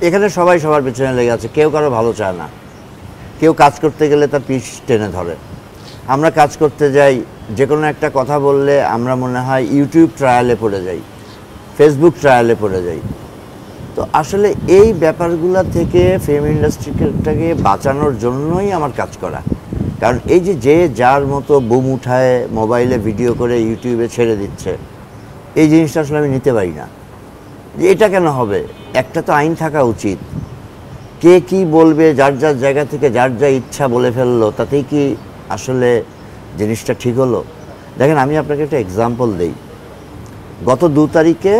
এখানে সবাই সবার পেছনে লেগে আছে, কেউ কারো ভালো চায় না। কেউ কাজ করতে গেলে তার পিঠ টেনে ধরে। আমরা কাজ করতে যাই, যে কোনো একটা কথা বললে আমরা মনে হয় ইউটিউব ট্রায়ালে পড়ে যাই, ফেসবুক ট্রায়ালে পড়ে যাই। তো আসলে এই ব্যাপারগুলো থেকে ফিল্ম ইন্ডাস্ট্রিটাকে বাঁচানোর জন্যই আমার কাজ করা। কারণ এই যে যার মতো বুম উঠায় মোবাইলে ভিডিও করে ইউটিউবে ছেড়ে দিচ্ছে, এই জিনিসটা আসলে আমি নিতে পারি না। যে এটা কেন হবে? একটা তো আইন থাকা উচিত। কে কি বলবে, যার যার জায়গা থেকে যার যা ইচ্ছা বলে ফেললো, তাতেই কি আসলে জিনিসটা ঠিক হলো? দেখেন, আমি আপনাকে একটা এক্সাম্পল দেই। গত 2 তারিখে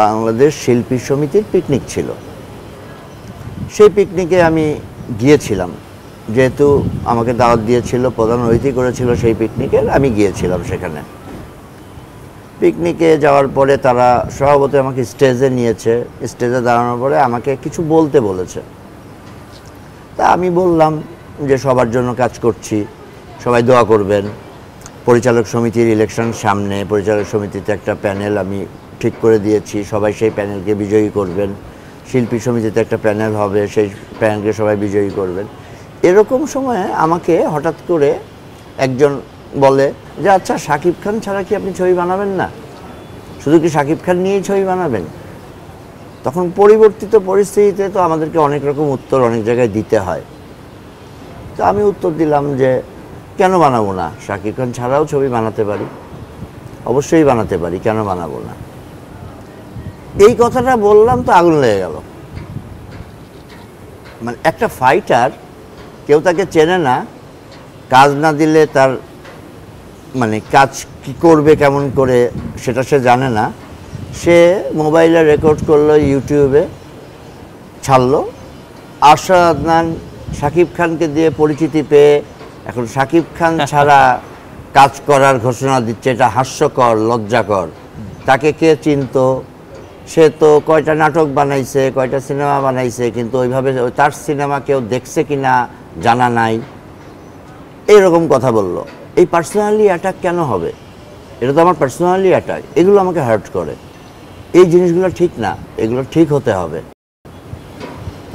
বাংলাদেশ শিল্পী সমিতির পিকনিক ছিল। সেই পিকনিকে আমি গিয়েছিলাম, যেহেতু আমাকে দাওয়াত দিয়েছিল, প্রধান অতিথি করেছিল সেই পিকনিকের, আমি গিয়েছিলাম সেখানে। পিকনিকে যাওয়ার পরে তারা সভাপতি আমাকে স্টেজে নিয়েছে। স্টেজে দাঁড়ানোর পরে আমাকে কিছু বলতে বলেছে। তা আমি বললাম যে সবার জন্য কাজ করছি, সবাই দোয়া করবেন। পরিচালক সমিতির ইলেকশন সামনে, পরিচালক সমিতিতে একটা প্যানেল আমি ঠিক করে দিয়েছি, সবাই সেই প্যানেলকে বিজয়ী করবেন। শিল্পী সমিতিতে একটা প্যানেল হবে, সেই প্যানেলকে সবাই বিজয়ী করবেন। এরকম সময়ে আমাকে হঠাৎ করে একজন বলে যে, আচ্ছা, শাকিব খান ছাড়া কি আপনি ছবি বানাবেন না? শুধু কি শাকিব খান নিয়েই ছবি বানাবেন? তখন পরিবর্তিত পরিস্থিতিতে তো আমাদেরকে অনেক রকম উত্তর অনেক জায়গায় দিতে হয়। তো আমি উত্তর দিলাম যে কেন বানাবো না, শাকিব খান ছাড়াও ছবি বানাতে পারি, অবশ্যই বানাতে পারি, কেন বানাবো না। এই কথাটা বললাম তো আগুন লেগে গেল। মানে একটা ফাইটার, কেউ তাকে চেনে না, কাজ না দিলে তার মানে কাজ কি করবে কেমন করে সেটা সে জানে না। সে মোবাইলে রেকর্ড করলো, ইউটিউবে ছাড়লো। আরশাদ আদনান শাকিব খানকে দিয়ে পরিচিতি পেয়ে এখন শাকিব খান ছাড়া কাজ করার ঘোষণা দিচ্ছে। এটা হাস্যকর, লজ্জাকর। তাকে কে চিনতো? সে তো কয়টা নাটক বানাইছে, কয়টা সিনেমা বানাইছে, কিন্তু ওইভাবে তার সিনেমা কেউ দেখছে কিনা জানা নাই। এইরকম কথা বলল। এই পার্সোনালি অ্যাটাক কেন হবে? এটা তো আমার পার্সোনালি অ্যাটাক। এগুলো আমাকে হার্ট করে। এই জিনিসগুলো ঠিক না, এগুলো ঠিক হতে হবে।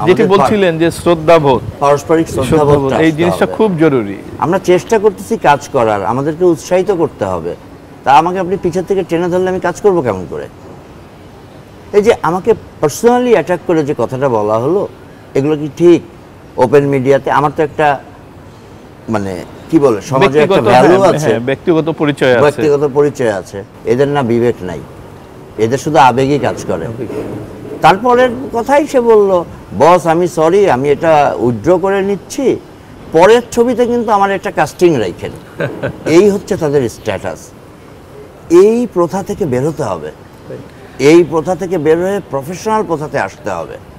যেটি বলছিলেন যে শ্রদ্ধাবোধ, পারস্পরিক শ্রদ্ধাবোধ, এই জিনিসটা খুব জরুরি। আমরা চেষ্টা করতেছি কাজ করার, আমাদেরকে উৎসাহিত করতে হবে। তা আমাকে আপনি পিছের থেকে টেনে ধরলে আমি কাজ করব কেমন করে? এই যে আমাকে পার্সোনালি অ্যাটাক করে যে কথাটা বলা হলো, এগুলো কি ঠিক? ওপেন মিডিয়াতে আমার তো একটা মানে কি বলে, সমাজে একটা ভ্যালু আছে, ব্যক্তিগত পরিচয় আছে। এদের না বিবেক নাই, এদের শুধু আবেগই কাজ করে। তারপরের কথাই সে বলল, বস আমি সরি, আমি এটা উইথড্র করে নিচ্ছি, পরের ছবিতে কিন্তু আমার একটা কাস্টিং রাখেন। এই হচ্ছে তাদের স্ট্যাটাস। এই প্রথা থেকে বের হতে হবে, এই প্রথা থেকে বের হয়ে প্রফেশনাল প্রথাতে আসতে হবে।